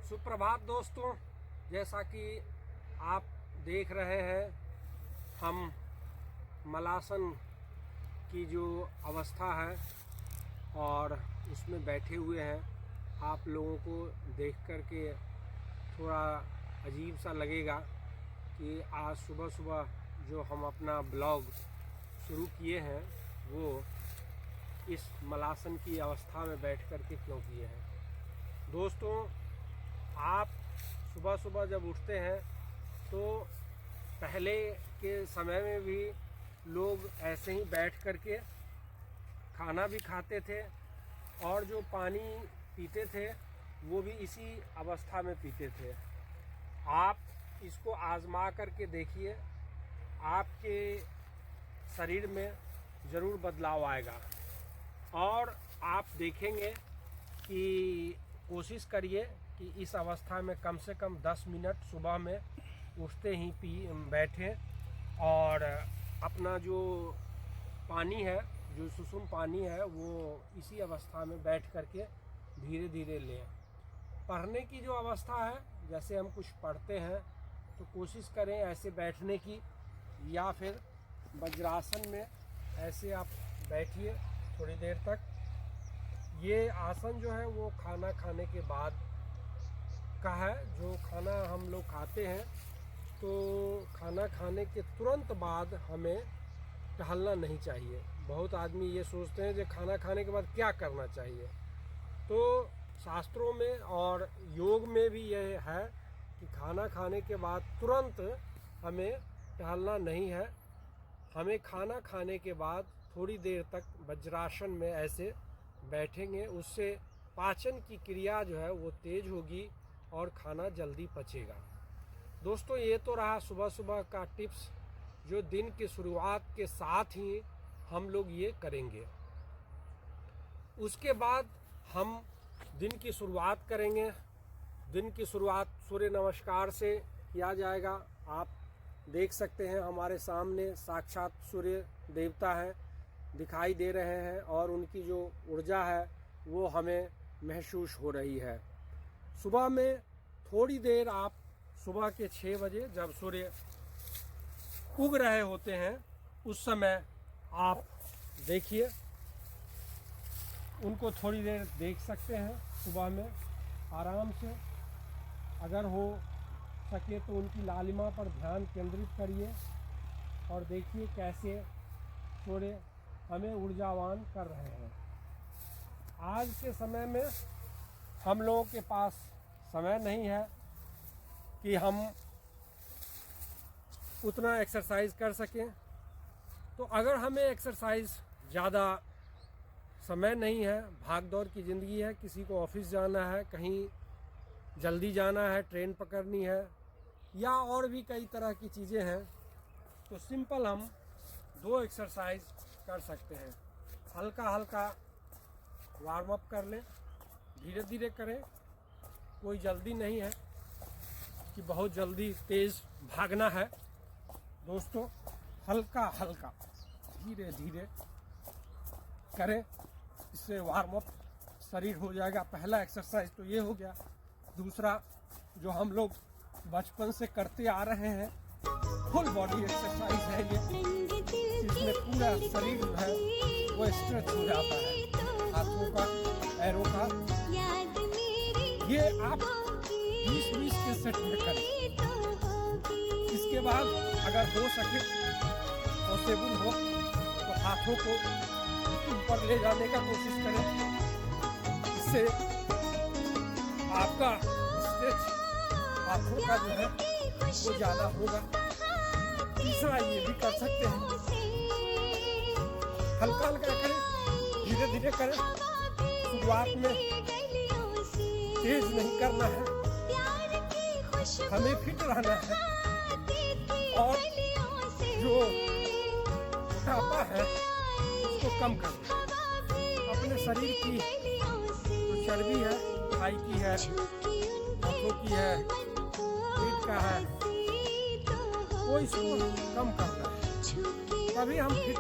सुप्रभात दोस्तों, जैसा कि आप देख रहे हैं हम मलासन की जो अवस्था है और उसमें बैठे हुए हैं। आप लोगों को देख कर के थोड़ा अजीब सा लगेगा कि आज सुबह सुबह जो हम अपना ब्लॉग शुरू किए हैं वो इस मलासन की अवस्था में बैठ कर के क्यों किए हैं। दोस्तों, आप सुबह सुबह जब उठते हैं तो पहले के समय में भी लोग ऐसे ही बैठ कर के खाना भी खाते थे और जो पानी पीते थे वो भी इसी अवस्था में पीते थे। आप इसको आजमा करके देखिए, आपके शरीर में ज़रूर बदलाव आएगा और आप देखेंगे कि कोशिश करिए कि इस अवस्था में कम से कम 10 मिनट सुबह में उठते ही बैठें और अपना जो पानी है, जो सुसुम पानी है, वो इसी अवस्था में बैठ करके धीरे धीरे लें। पढ़ने की जो अवस्था है, जैसे हम कुछ पढ़ते हैं तो कोशिश करें ऐसे बैठने की, या फिर वज्रासन में ऐसे आप बैठिए थोड़ी देर तक। ये आसन जो है वो खाना खाने के बाद का है। जो खाना हम लोग खाते हैं तो खाना खाने के तुरंत बाद हमें टहलना नहीं चाहिए। बहुत आदमी ये सोचते हैं कि खाना खाने के बाद क्या करना चाहिए। तो शास्त्रों में और योग में भी यह है कि खाना खाने के बाद तुरंत हमें टहलना नहीं है। हमें खाना खाने के बाद थोड़ी देर तक वज्रासन में ऐसे बैठेंगे, उससे पाचन की क्रिया जो है वो तेज होगी और खाना जल्दी पचेगा। दोस्तों, ये तो रहा सुबह सुबह का टिप्स जो दिन की शुरुआत के साथ ही हम लोग ये करेंगे। उसके बाद हम दिन की शुरुआत करेंगे। दिन की शुरुआत सूर्य नमस्कार से किया जाएगा। आप देख सकते हैं हमारे सामने साक्षात सूर्य देवता हैं, दिखाई दे रहे हैं और उनकी जो ऊर्जा है वो हमें महसूस हो रही है। सुबह में थोड़ी देर आप सुबह के 6 बजे जब सूर्य उग रहे होते हैं उस समय आप देखिए, उनको थोड़ी देर देख सकते हैं सुबह में आराम से। अगर हो सके तो उनकी लालिमा पर ध्यान केंद्रित करिए और देखिए कैसे सूर्य हमें ऊर्जावान कर रहे हैं। आज के समय में हम लोगों के पास समय नहीं है कि हम उतना एक्सरसाइज कर सकें। तो अगर हमें एक्सरसाइज ज़्यादा समय नहीं है, भाग दौड़ की ज़िंदगी है, किसी को ऑफिस जाना है, कहीं जल्दी जाना है, ट्रेन पकड़नी है, या और भी कई तरह की चीज़ें हैं, तो सिंपल हम 2 एक्सरसाइज कर सकते हैं। हल्का हल्का वार्म अप कर लें, धीरे धीरे करें। कोई जल्दी नहीं है कि बहुत जल्दी तेज़ भागना है। दोस्तों, हल्का हल्का धीरे धीरे करें, इससे वार्म अप शरीर हो जाएगा। पहला एक्सरसाइज तो ये हो गया। दूसरा जो हम लोग बचपन से करते आ रहे हैं, फुल बॉडी एक्सरसाइज है ये, इसमें पूरा शरीर जो है वो स्ट्रेच हो जाता है। हाथों का, पैरों का, ये आप 20-20 के सेट में करें। इसके बाद अगर हो सके पॉसिबल हो तो हाथों को ऊपर ले जाने का कोशिश करें। इससे आपका स्ट्रेच हाथों का जो है वो ज़्यादा होगा। तीसरा ये भी कर सकते हैं, हल्का हल्का करें, धीरे धीरे करें। शुरुआत में तेज नहीं करना है, हमें फिट रहना है और जो मोटापा है उसको कम करना है। अपने शरीर की जो चर्बी है, थाई की है, हाथों की है, पेट का है, वो इसको कम करना है, तभी हम फिट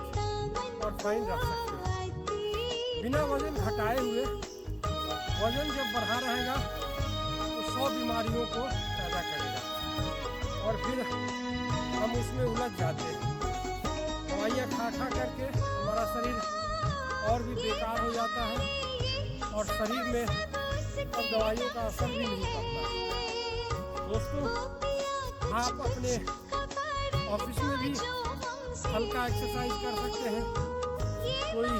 और फाइन रख सकते हैं। बिना वजन घटाए हुए, वजन जब बढ़ा रहेगा तो 100 बीमारियों को पैदा करेगा और फिर हम उसमें उलझ जाते हैं। दवाइयाँ खा करके हमारा शरीर और भी बेकार हो जाता है और शरीर में अब दवाइयों का असर भी नहीं पड़ता। दोस्तों, आप अपने ऑफिस में भी हल्का एक्सरसाइज कर सकते हैं। कोई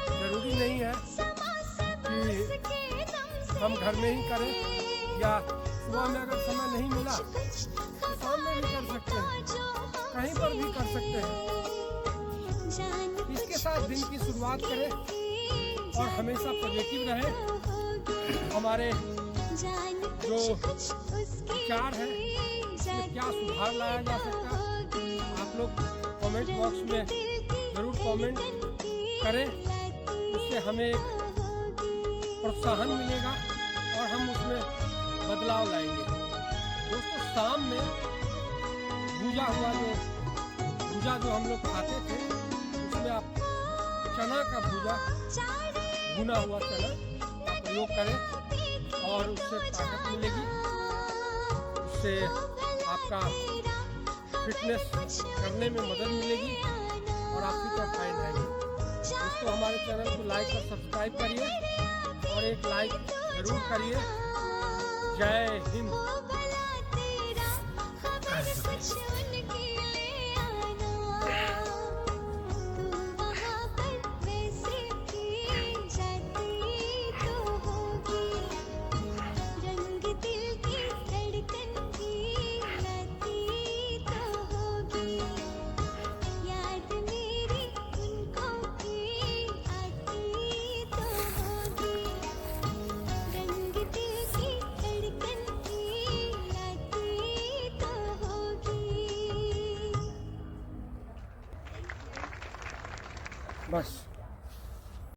ज़रूरी नहीं है कि हम घर में ही करें, या सुबह में अगर समय नहीं मिला तो शाम में भी कर सकते हैं, कहीं पर भी कर सकते हैं। इसके साथ दिन की शुरुआत करें और हमेशा पॉजिटिव रहें। हमारे जो विचार है उसमें क्या सुधार लाया जा सकता है, आप लोग कमेंट बॉक्स में ज़रूर कमेंट करें। उससे हमें एक प्रोत्साहन मिलेगा और हम उसमें बदलाव लाएंगे। दोस्तों, शाम में भूजा जो हम लोग खाते थे, उसमें आप चना का भूजा, भुना हुआ चना का प्रयोग करें और उससे ताकत मिलेगी, उससे आपका फिटनेस करने में मदद मिलेगी और आप फिट और फाइन रहेंगे। दोस्तों, हमारे चैनल को लाइक और सब्सक्राइब करिए और एक लाइक ज़रूर करिए। जय हिंद। बस।